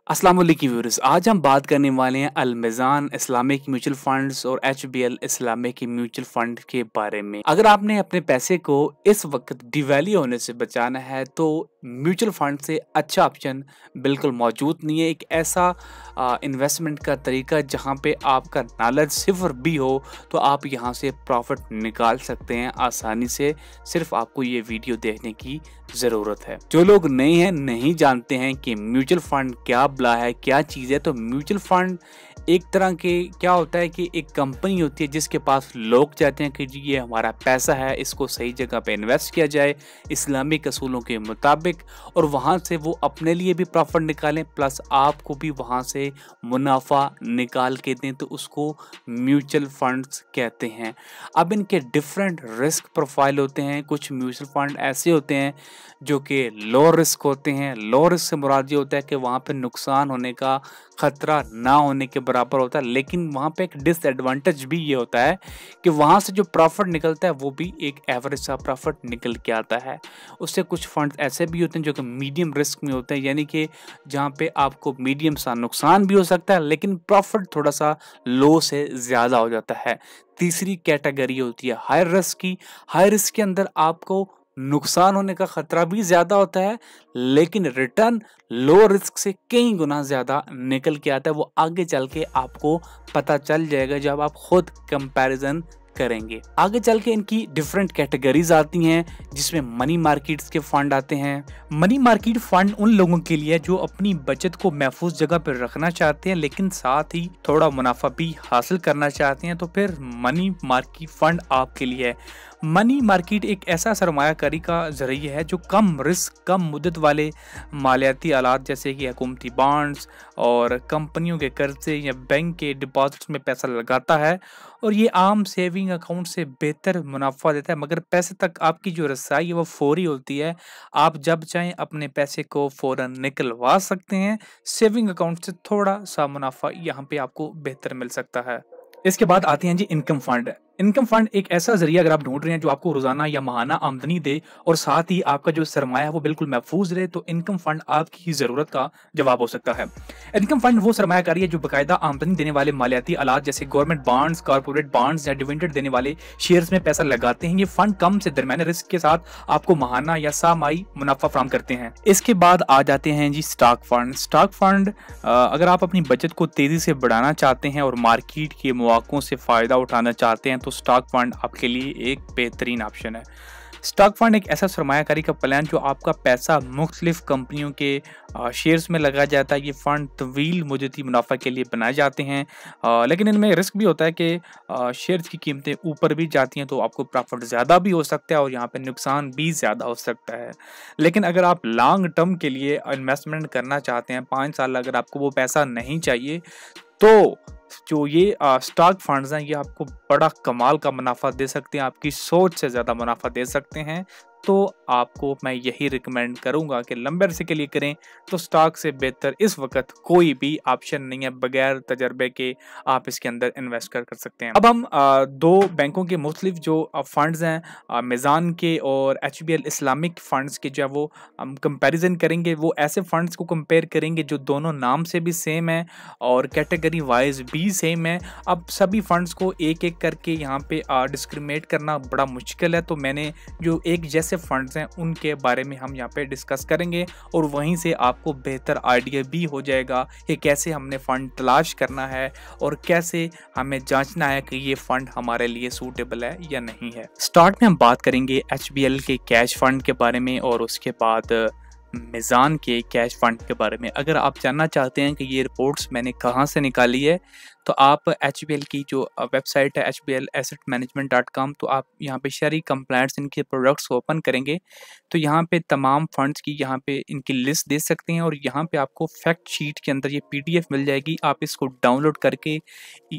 अस्सलाम वालेकुम व्यूअर्स, आज हम बात करने वाले हैं अल-मिज़ान इस्लामिक म्यूचुअल फंड्स और एचबीएल इस्लामिक म्यूचुअल फंड के बारे में। अगर आपने अपने पैसे को इस वक्त डिवैल्यू होने से बचाना है तो म्यूचुअल फंड से अच्छा ऑप्शन बिल्कुल मौजूद नहीं है। एक ऐसा इन्वेस्टमेंट का तरीका जहां पे आपका नॉलेज सिर्फ भी हो तो आप यहां से प्रॉफिट निकाल सकते हैं आसानी से। सिर्फ आपको ये वीडियो देखने की ज़रूरत है। जो लोग नए हैं, नहीं जानते हैं कि म्यूचुअल फंड क्या बला है, क्या चीज़ है, तो म्यूचुअल फंड एक तरह के क्या होता है कि एक कंपनी होती है जिसके पास लोग चाहते हैं कि जी ये हमारा पैसा है, इसको सही जगह पे इन्वेस्ट किया जाए इस्लामिक असूलों के मुताबिक, और वहाँ से वो अपने लिए भी प्रॉफिट निकालें प्लस आपको भी वहाँ से मुनाफा निकाल के दें, तो उसको म्यूचुअल फंड्स कहते हैं। अब इनके डिफरेंट रिस्क प्रोफाइल होते हैं। कुछ म्यूचुअल फंड ऐसे होते हैं जो कि लो रिस्क होते हैं। लो रिस्क से मुराद ये होता है कि वहाँ पे नुकसान होने का खतरा ना होने के बराबर होता है, लेकिन वहाँ पे एक डिसएडवांटेज भी ये होता है कि वहाँ से जो प्रॉफिट निकलता है वो भी एक एवरेज सा प्रॉफिट निकल के आता है। उससे कुछ फंड ऐसे भी होते हैं जो कि मीडियम रिस्क में होते हैं, यानी कि जहाँ पे आपको मीडियम सा नुकसान भी हो सकता है लेकिन प्रॉफिट थोड़ा सा लो से ज़्यादा हो जाता है। तीसरी कैटेगरी होती है हाई रिस्क की। हाई रिस्क के अंदर आपको नुकसान होने का खतरा भी ज़्यादा होता है लेकिन रिटर्न लो रिस्क से कई गुना ज़्यादा निकल के आता है। वो आगे चल के आपको पता चल जाएगा जब आप खुद कंपैरिजन करेंगे। आगे चल के इनकी डिफरेंट कैटेगरीज आती हैं जिसमें मनी मार्केट्स के फंड आते हैं। मनी मार्केट फंड उन लोगों के लिए जो अपनी बचत को महफूज जगह पर रखना चाहते हैं लेकिन साथ ही थोड़ा मुनाफा भी हासिल करना चाहते हैं, तो फिर मनी मार्केट फंड आपके लिए है। मनी मार्केट एक ऐसा सरमायाकारी का जरिया है जो कम रिस्क, कम मुद्दत वाले मालियाती आलात जैसे कि हुकूमती बॉन्ड्स और कंपनियों के कर्जे या बैंक के डिपॉजिट्स में पैसा लगाता है, और ये आम सेविंग अकाउंट से बेहतर मुनाफा देता है, मगर पैसे तक आपकी जो रसाई है वो फौरी होती है। आप जब चाहें अपने पैसे को फ़ौरन निकलवा सकते हैं। सेविंग अकाउंट से थोड़ा सा मुनाफा यहाँ पे आपको बेहतर मिल सकता है। इसके बाद आते हैं जी इनकम फंड। इनकम फंड एक ऐसा जरिया अगर आप ढूंढ रहे हैं जो आपको रोजाना या माहाना आमदनी दे और साथ ही आपका जो सरमाया है वो बिल्कुल महफूज रहे, तो इनकम फंड आपकी जरूरत का जवाब हो सकता है। इनकम फंड वो सरमायाकारी है जो बाकायदा आमदनी देने वाले मालियाती आलात जैसे गवर्नमेंट बॉन्ड्स, कॉर्पोरेट बॉन्ड्स या डिविडेंड देने वाले शेयर्स में पैसा लगाते हैं। ये फंड कम से दरमियाने रिस्क के साथ आपको माहाना या सामाही मुनाफा फराहम करते हैं। इसके बाद आ जाते हैं जी स्टॉक फंड। स्टॉक फंड अगर आप अपनी बचत को तेजी से बढ़ाना चाहते हैं और मार्केट के मौक़ों से फायदा उठाना चाहते हैं तो स्टॉक फंड आपके लिए एक बेहतरीन ऑप्शन है। स्टॉक फंड एक ऐसा सरमायाकारी का प्लान जो आपका पैसा मुख्तलिफ कंपनियों के शेयर्स में लगाया जाता है। ये फंड तवील मुद्दती मुनाफा के लिए बनाए जाते हैं, लेकिन इनमें रिस्क भी होता है कि शेयर्स की कीमतें ऊपर भी जाती हैं तो आपको प्रॉफिट ज़्यादा भी हो सकता है और यहाँ पे नुकसान भी ज़्यादा हो सकता है। लेकिन अगर आप लॉन्ग टर्म के लिए इन्वेस्टमेंट करना चाहते हैं, 5 साल अगर आपको वो पैसा नहीं चाहिए, तो जो ये स्टॉक फंड्स हैं ये आपको बड़ा कमाल का मुनाफा दे सकते हैं, आपकी सोच से ज़्यादा मुनाफा दे सकते हैं। तो आपको मैं यही रिकमेंड करूंगा कि लंबे अरसे के लिए करें तो स्टॉक से बेहतर इस वक्त कोई भी ऑप्शन नहीं है। बगैर तजर्बे के आप इसके अंदर इन्वेस्ट कर सकते हैं। अब हम दो बैंकों के मुख्तलिफ जो फंड्स हैं मिज़ान के और एचबीएल इस्लामिक फंड्स के, जो है वो हम कंपैरिजन करेंगे। वो ऐसे फंड्स को कंपेयर करेंगे जो दोनों नाम से भी सेम है और कैटेगरी वाइज भी सेम है। अब सभी फंड्स को एक एक करके यहाँ पे डिस्क्रिमिनेट करना बड़ा मुश्किल है, तो मैंने जो एक जैसे फंड्स हैं उनके बारे में हम यहाँ पे डिस्कस करेंगे और वहीं से आपको बेहतर आइडिया भी हो जाएगा कि कैसे हमने फ़ंड तलाश करना है और कैसे हमें जांचना है कि ये फ़ंड हमारे लिए सूटेबल है या नहीं है। स्टार्ट में हम बात करेंगे एचबीएल के कैश फंड के बारे में और उसके बाद मिज़ान के कैश फंड के बारे में। अगर आप जानना चाहते हैं कि ये रिपोर्ट्स मैंने कहाँ से निकाली है तो आप एचबीएल की जो वेबसाइट है HBLassetmanagement.com, तो आप यहाँ पे शहरी कंप्लायंस इनके प्रोडक्ट्स को ओपन करेंगे तो यहाँ पे तमाम फंड्स की यहाँ पे इनकी लिस्ट दे सकते हैं और यहाँ पे आपको फैक्ट शीट के अंदर ये PDF मिल जाएगी। आप इसको डाउनलोड करके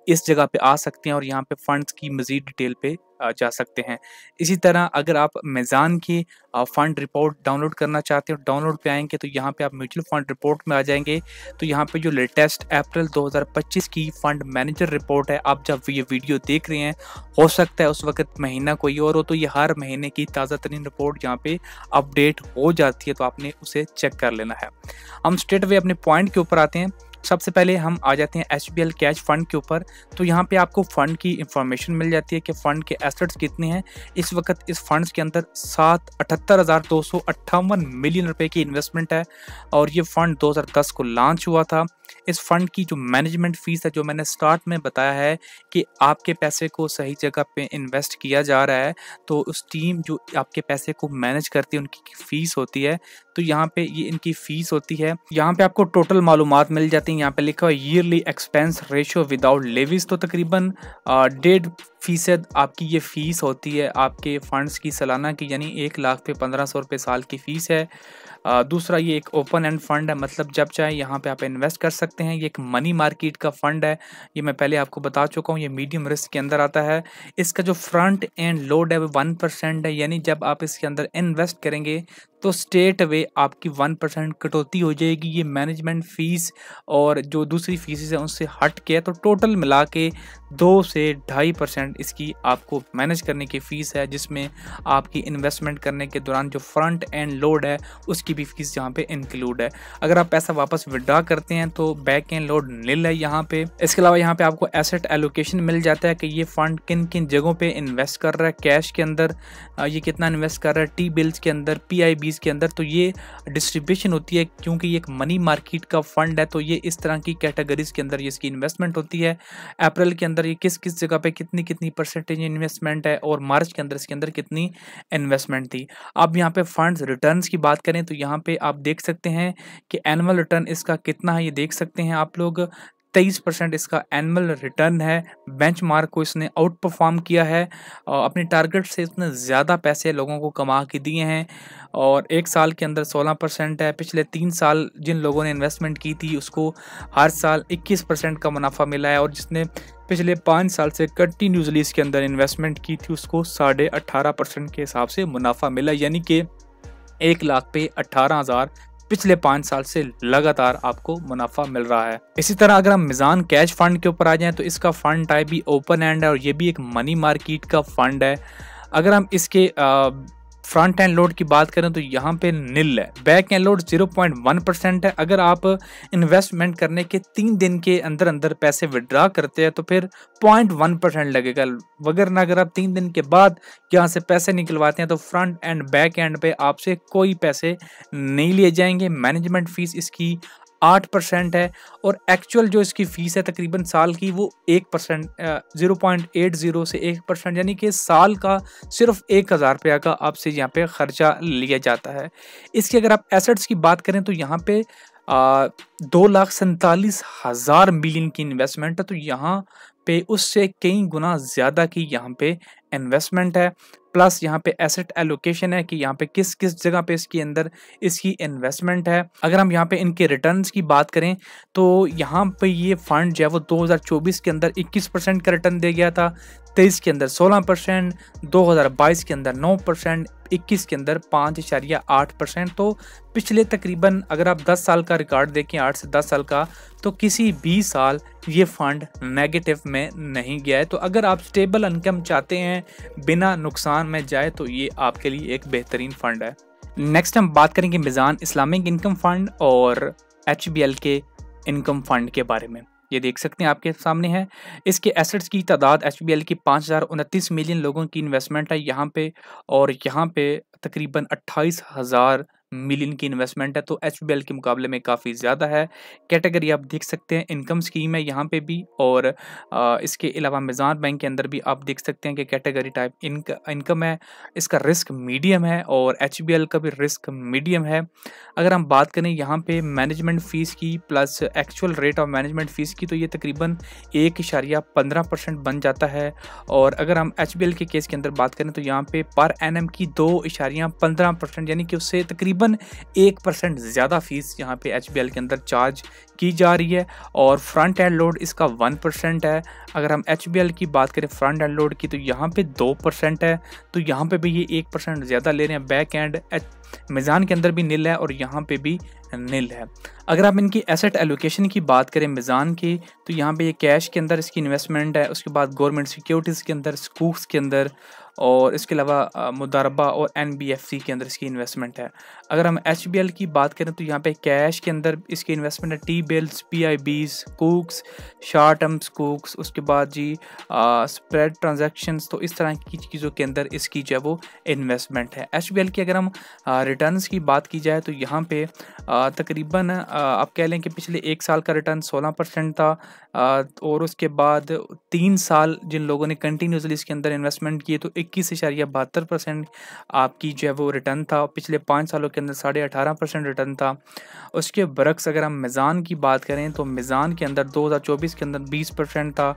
इस जगह पे आ सकते हैं और यहाँ पे फंड्स की मज़ीद डिटेल पे जा सकते हैं। इसी तरह अगर आप मीज़ान की फ़ंड रिपोर्ट डाउनलोड करना चाहते हो, डाउनलोड पे आएँगे तो यहाँ पे आप म्यूचुअल फ़ंड रिपोर्ट में आ जाएँगे। तो यहाँ पे जो लेटेस्ट अप्रैल 2025 की फ़ंड मैनेजर रिपोर्ट है, आप जब ये वीडियो देख रहे हैं, हो सकता है उस वक़्त महीना कोई और हो, तो ये हर महीने की ताज़ा तरीन रिपोर्ट यहाँ पे अपडेट हो जाती है, तो आपने उसे चेक कर लेना है। हम स्ट्रेट अवे अपने पॉइंट के ऊपर आते हैं। सबसे पहले हम आ जाते हैं एचबीएल कैश फंड के ऊपर। तो यहाँ पे आपको फंड की इंफॉर्मेशन मिल जाती है कि फंड के एसेट्स कितने हैं। इस वक्त इस फंड्स के अंदर 78,258 मिलियन रुपए की इन्वेस्टमेंट है और ये फंड 2010 को लॉन्च हुआ था। इस फंड की जो मैनेजमेंट फीस है, जो मैंने स्टार्ट में बताया है कि आपके पैसे को सही जगह पे इन्वेस्ट किया जा रहा है, तो उस टीम जो आपके पैसे को मैनेज करती है उनकी फीस होती है। तो यहाँ पे ये इनकी फीस होती है। यहाँ पे आपको टोटल मालूमात मिल जाती हैं। यहाँ पे लिखा हुआ है yearly expense ratio without levies, तो तकरीबन 1.5% आपकी ये फीस होती है आपके फंड्स की सालाना की, यानी 1 लाख पे 1500 रुपये साल की फ़ीस है। दूसरा, ये एक ओपन एंड फंड है, मतलब जब चाहे यहाँ पे आप इन्वेस्ट कर सकते हैं। ये एक मनी मार्केट का फंड है, ये मैं पहले आपको बता चुका हूँ। ये मीडियम रिस्क के अंदर आता है। इसका जो फ्रंट एंड लोड है वो 1% है, यानी जब आप इसके अंदर इन्वेस्ट करेंगे तो स्ट्रेट अवे आपकी 1% कटौती हो जाएगी। ये मैनेजमेंट फ़ीस और जो दूसरी फीसेस है उनसे हट के, तो टोटल मिला के 2 से 2.5% इसकी आपको मैनेज करने की फ़ीस है, जिसमें आपकी इन्वेस्टमेंट करने के दौरान जो फ्रंट एंड लोड है उसकी भी फीस यहाँ पे इंक्लूड है। अगर आप पैसा वापस विड्रॉ करते हैं तो बैक एंड लोड नील है यहाँ पे। इसके अलावा यहाँ पे आपको एसेट एलोकेशन मिल जाता है कि ये फंड किन किन जगहों पे इन्वेस्ट कर रहा है। कैश के अंदर ये कितना इन्वेस्ट कर रहा है, टी बिल्स के अंदर, PIBs के अंदर। तो ये डिस्ट्रीब्यूशन होती है, क्योंकि ये एक मनी मार्केट का फंड है, तो ये इस तरह की कैटेगरीज के अंदर इसकी इन्वेस्टमेंट होती है। अप्रैल के अंदर ये किस किस जगह पे कितनी कितनी परसेंटेज इन्वेस्टमेंट है और मार्च के अंदर इसके अंदर कितनी इन्वेस्टमेंट थी। अब यहाँ पे फंड्स रिटर्न्स की बात करें तो यहाँ पे आप देख सकते हैं कि एनुअल रिटर्न इसका कितना है, ये देख सकते हैं आप लोग। 23% इसका एनुअल रिटर्न है। बेंचमार्क को इसने आउट परफॉर्म किया है और अपने टारगेट से इसने ज़्यादा पैसे लोगों को कमा के दिए हैं। और 1 साल के अंदर 16% है। पिछले 3 साल जिन लोगों ने इन्वेस्टमेंट की थी उसको हर साल 21% का मुनाफा मिला है, और जिसने पिछले 5 साल से कंटिन्यूसली इसके अंदर इन्वेस्टमेंट की थी उसको 18.5% के हिसाब से मुनाफा मिला, यानी कि 1 लाख पे 18,000 पिछले 5 साल से लगातार आपको मुनाफा मिल रहा है। इसी तरह अगर हम मीज़ान कैश फंड के ऊपर आ जाएं तो इसका फंड टाइप भी ओपन एंड है और ये भी एक मनी मार्केट का फंड है। अगर हम इसके फ्रंट एंड लोड की बात करें तो यहाँ पे नील है। बैक एंड लोड 0.1% है। अगर आप इन्वेस्टमेंट करने के 3 दिन के अंदर अंदर पैसे विड्रॉ करते हैं तो फिर 0.1% लगेगा, वगरना अगर आप 3 दिन के बाद यहाँ से पैसे निकलवाते हैं तो फ्रंट एंड बैक एंड पे आपसे कोई पैसे नहीं लिए जाएंगे। मैनेजमेंट फीस इसकी 8% है और एक्चुअल जो इसकी फ़ीस है तकरीबन साल की वो 1%, 0.80 से 1%, यानी कि साल का सिर्फ 1,000 रुपया का आपसे यहाँ पे ख़र्चा लिया जाता है। इसकी अगर आप एसेट्स की बात करें तो यहाँ पे 2,47,000 मिलियन की इन्वेस्टमेंट है, तो यहाँ पे उससे कई गुना ज़्यादा की यहाँ पे इन्वेस्टमेंट है। प्लस यहाँ पे एसेट एलोकेशन है कि यहाँ पे किस किस जगह पे इसके अंदर इसकी इन्वेस्टमेंट है। अगर हम यहाँ पे इनके रिटर्न्स की बात करें तो यहाँ पे ये फंड जो है वो 2024 के अंदर 21% का रिटर्न दे गया था, 23 के अंदर 16%, 2022 के अंदर 9%, 21 के अंदर 5.8%। तो पिछले तकरीबन अगर आप 10 साल का रिकॉर्ड देखें, 8 से 10 साल का, तो किसी भी साल ये फंड नेगेटिव में नहीं गया है। तो अगर आप स्टेबल इनकम चाहते हैं बिना नुकसान में जाए तो ये आपके लिए एक बेहतरीन फंड है। नेक्स्ट हम बात करेंगे मीज़ान इस्लामिक इनकम फंड और HBL के इनकम फंड के बारे में। ये देख सकते हैं आपके सामने है। इसके एसेट्स की तादाद HBL की 5,029 मिलियन लोगों की इन्वेस्टमेंट है यहाँ पे, और यहाँ पे तकरीबन 28,000 मिलियन की इन्वेस्टमेंट है, तो HBL के मुकाबले में काफ़ी ज़्यादा है। कैटेगरी आप देख सकते हैं, इनकम स्कीम है यहाँ पे भी, और इसके अलावा मीज़ान बैंक के अंदर भी आप देख सकते हैं कि कैटेगरी टाइप इनकम है। इसका रिस्क मीडियम है और HBL का भी रिस्क मीडियम है। अगर हम बात करें यहाँ पे मैनेजमेंट फ़ीस की plus actual rate of management fees की, तो ये तकरीबन 1.15% बन जाता है। और अगर हम HBL के केस के अंदर बात करें तो यहाँ पे पर एनम की 2.15%, यानी कि उससे तकरीबन तकरीबन 1% ज़्यादा फीस यहाँ पे HBL के अंदर चार्ज की जा रही है और फ्रंट एंड लोड इसका 1% है। अगर हम HBL की बात करें फ्रंट एंड लोड की तो यहाँ पे 2% है, तो यहाँ पे भी ये 1% ज़्यादा ले रहे हैं। बैक एंड मीज़ान के अंदर भी नील है और यहाँ पे भी नील है। अगर आप इनकी एसेट एलोकेशन की बात करें मीज़ान की तो यहाँ पे ये कैश के अंदर इसकी इन्वेस्टमेंट है, उसके बाद गवर्नमेंट सिक्योरिटीज़ के अंदर, स्कूक्स के अंदर और इसके अलावा मुदारबा और NBFC के अंदर इसकी इन्वेस्टमेंट है। अगर हम HBL की बात करें तो यहाँ पे कैश के अंदर इसकी इन्वेस्टमेंट है, T-बिल्स, PIBs, स्कूक्स, शॉर्ट टर्म स्कूक्स, उसके बाद जी स्प्रेड ट्रांजैक्शंस, तो इस तरह की चीज़ों के अंदर इसकी जो है वो इन्वेस्टमेंट है। HBL की अगर हम रिटर्न्स की बात की जाए तो यहाँ पे तकरीबन आप कह लें कि पिछले 1 साल का रिटर्न 16% था और उसके बाद 3 साल जिन लोगों ने कंटिन्यूसली इसके अंदर इन्वेस्टमेंट किए तो 21.72% आपकी जो है वो रिटर्न था। पिछले 5 सालों के अंदर 18.5% रिटर्न था। उसके बरक्स अगर हम मीज़ान की बात करें तो मीज़ान के अंदर 2024 के अंदर 20% था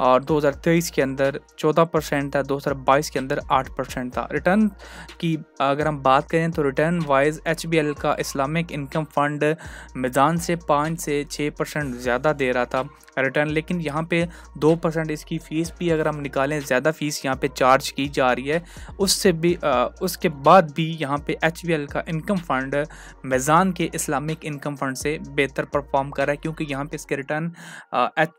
और 2023 के अंदर 14% था, 2022 के अंदर 8% था। रिटर्न की अगर हम बात करें तो रिटर्न वाइज HBL का इस्लामिक इनकम फंड मीज़ान से 5 से 6% ज़्यादा दे रहा था रिटर्न, लेकिन यहाँ पे 2% इसकी फ़ीस भी अगर हम निकालें, ज़्यादा फ़ीस यहाँ पे चार्ज की जा रही है। उससे भी उसके बाद भी यहाँ पे HBL का इनकम फंड मीज़ान के इस्लामिक इनकम फंड से बेहतर परफॉर्म कर रहा है क्योंकि यहाँ पे इसके रिटर्न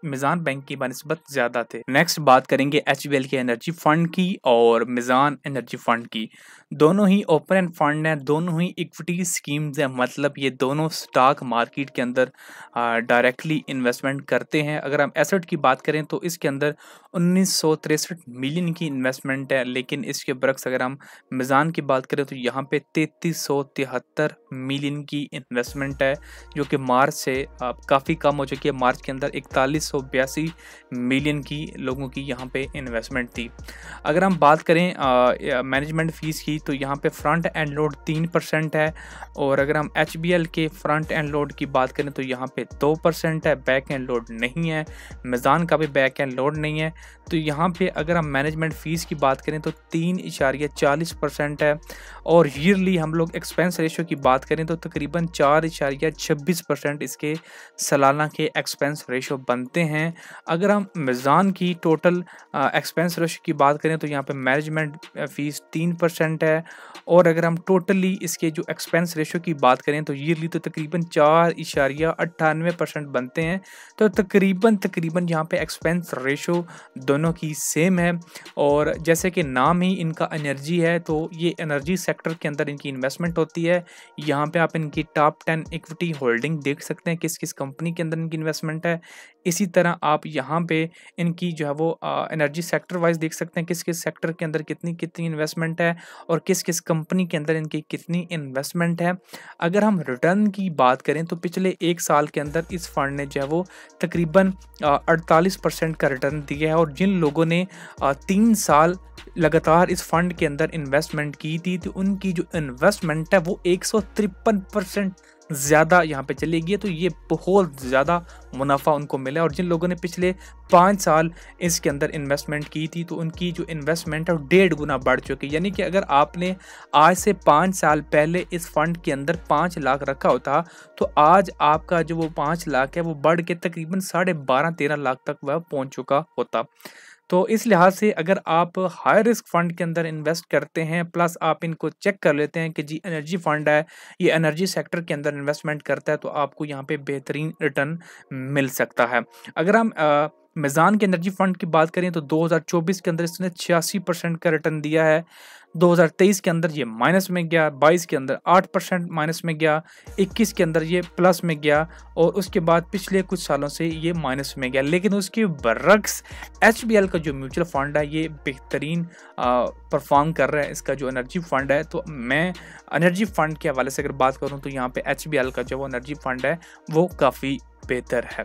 मीज़ान बैंक की बनिस्बत ज़्यादा थे। नेक्स्ट बात करेंगे HBL के एनर्जी फंड की और मीज़ान एनर्जी फंड की। दोनों ही ओपन एंड फंड हैं, दोनों ही इक्विटी स्कीम्स हैं, मतलब ये दोनों स्टॉक मार्केट के अंदर डायरेक्टली इन्वेस्टमेंट करते हैं। अगर हम एसेट की बात करें तो इसके अंदर 1963 मिलियन की इन्वेस्टमेंट है, लेकिन इसके बरक्स अगर हम मीज़ान की बात करें तो यहाँ पे 3373 मिलियन की इन्वेस्टमेंट है, जो कि मार्च से काफ़ी कम हो चुकी है। मार्च के अंदर 4182 मिलियन की लोगों की यहाँ पे इन्वेस्टमेंट थी। अगर हम बात करें मैनेजमेंट फ़ीस की तो यहाँ पे फ्रंट एंड लोड 3% है और अगर हम HBL के फ्रंट एंड लोड की बात करें तो यहाँ पे 2% है, बैक एंड लोड नहीं है। मीज़ान का भी बैक एंड लोड नहीं है। तो यहाँ पे अगर हम मैनेजमेंट फ़ीस की बात करें तो 3.40% है और ईयरली हम लोग एक्सपेंस रेशो की बात करें तो तकरीबन 4.26% इसके सालाना के एक्सपेंस रेशो बनते हैं। अगर हम मीज़ान की टोटल एक्सपेंस रेशो की बात करें तो यहाँ पे मैनेजमेंट फ़ीस 3% है और अगर हम टोटली इसके जो एक्सपेंस रेशो की बात करें तो ईयरली तो तकरीबन 4.98% बनते हैं। तो तकरीबन यहाँ पे एक्सपेंस रेशो दोनों की सेम है और जैसे कि नाम ही इनका एनर्जी है तो ये एनर्जी सेक्टर के अंदर इनकी इन्वेस्टमेंट होती है। यहाँ पे आप इनकी टॉप 10 इक्विटी होल्डिंग देख सकते हैं, किस किस कंपनी के अंदर इनकी इन्वेस्टमेंट है। इसी तरह आप यहाँ पे इनकी जो है वो एनर्जी सेक्टर वाइज देख सकते हैं किस किस सेक्टर के अंदर कितनी कितनी इन्वेस्टमेंट है और किस किस कंपनी के अंदर इनकी कितनी इन्वेस्टमेंट है। अगर हम रिटर्न की बात करें तो पिछले 1 साल के अंदर इस फंड ने जो है वो तकरीबन 48% का रिटर्न दिया है और जिन लोगों ने 3 साल लगातार इस फंड के अंदर इन्वेस्टमेंट की थी तो उनकी जो इन्वेस्टमेंट है वो 153% ज़्यादा यहाँ पे चली गई है। तो ये बहुत ज़्यादा मुनाफा उनको मिला और जिन लोगों ने पिछले 5 साल इसके अंदर इन्वेस्टमेंट की थी तो उनकी जो इन्वेस्टमेंट है वो 1.5 गुना बढ़ चुकी है। यानी कि अगर आपने आज से 5 साल पहले इस फंड के अंदर 5 लाख रखा होता तो आज आपका जो वो 5 लाख है वो बढ़ के तकरीबन 12.5-13 लाख तक वह पहुँच चुका होता। तो इस लिहाज से अगर आप हाई रिस्क फंड के अंदर इन्वेस्ट करते हैं प्लस आप इनको चेक कर लेते हैं कि जी एनर्जी फंड है, ये एनर्जी सेक्टर के अंदर इन्वेस्टमेंट करता है, तो आपको यहाँ पे बेहतरीन रिटर्न मिल सकता है। अगर हम मीज़ान के एनर्जी फंड की बात करें तो 2024 के अंदर इसने 86% का रिटर्न दिया है, 2023 के अंदर ये माइनस में गया, 22 के अंदर 8% माइनस में गया, 21 के अंदर ये प्लस में गया और उसके बाद पिछले कुछ सालों से ये माइनस में गया। लेकिन उसके बरक्स HBL का जो म्यूचुअल फंड है ये बेहतरीन परफॉर्म कर रहा है, इसका जो एनर्जी फंड है। तो मैं एनर्जी फंड के हवाले से अगर बात करूँ तो यहाँ पे HBL का जो एनर्जी फंड है वो काफ़ी बेहतर है।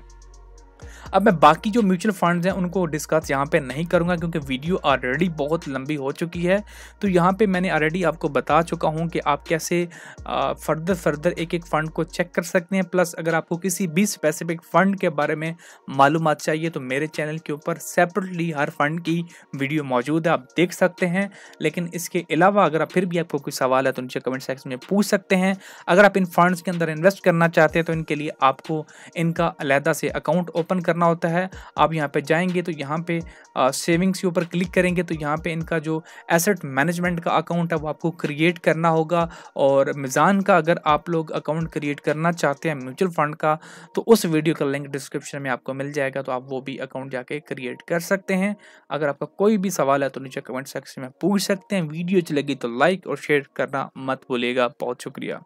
अब मैं बाकी जो म्यूचुअल फंड्स हैं उनको डिस्कस यहाँ पे नहीं करूँगा क्योंकि वीडियो ऑलरेडी बहुत लंबी हो चुकी है। तो यहाँ पे मैंने ऑलरेडी आपको बता चुका हूँ कि आप कैसे फर्दर एक-एक फ़ंड को चेक कर सकते हैं। प्लस अगर आपको किसी भी स्पेसिफिक फ़ंड के बारे में मालूमात चाहिए तो मेरे चैनल के ऊपर सेपरेटली हर फ़ंड की वीडियो मौजूद है, आप देख सकते हैं। लेकिन इसके अलावा अगर आप फिर भी आपको कोई सवाल है तो नीचे कमेंट सेक्शन में पूछ सकते हैं। अगर आप इन फंड्स के अंदर इन्वेस्ट करना चाहते हैं तो इनके लिए आपको इनका अलहदा से अकाउंट ओपन करना होता है। आप यहाँ पे जाएँगे तो यहाँ पे सेविंग्स के ऊपर क्लिक करेंगे तो यहाँ पे इनका जो एसेट मैनेजमेंट का अकाउंट है वो आपको क्रिएट करना होगा। और मीज़ान का अगर आप लोग अकाउंट क्रिएट करना चाहते हैं म्यूचुअल फंड का तो उस वीडियो का लिंक डिस्क्रिप्शन में आपको मिल जाएगा, तो आप वो भी अकाउंट जाके क्रिएट कर सकते हैं। अगर आपका कोई भी सवाल है तो नीचे कमेंट सेक्शन में पूछ सकते हैं। वीडियो अच्छी लगी तो लाइक और शेयर करना मत भूलिएगा। बहुत शुक्रिया।